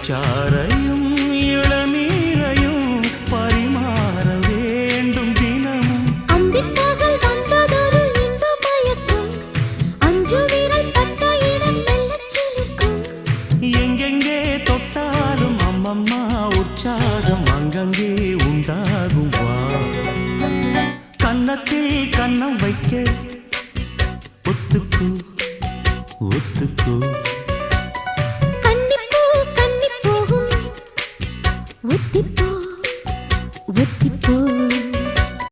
பழச்சாரையும் இளநீரையும் பரிமாற வேண்டும் தினமும். அந்திப்பகல் வந்ததொரு இன்ப மயக்கம், அஞ்சு விரல் பட்ட இடம் மெல்லச் சிலிர்க்கும். எங்கெங்கே தொட்டாலும் அம்மம்மா உற்சாகம் அங்கங்கே உண்டாகும். வா கன்னத்தில் கன்னம் வைக்க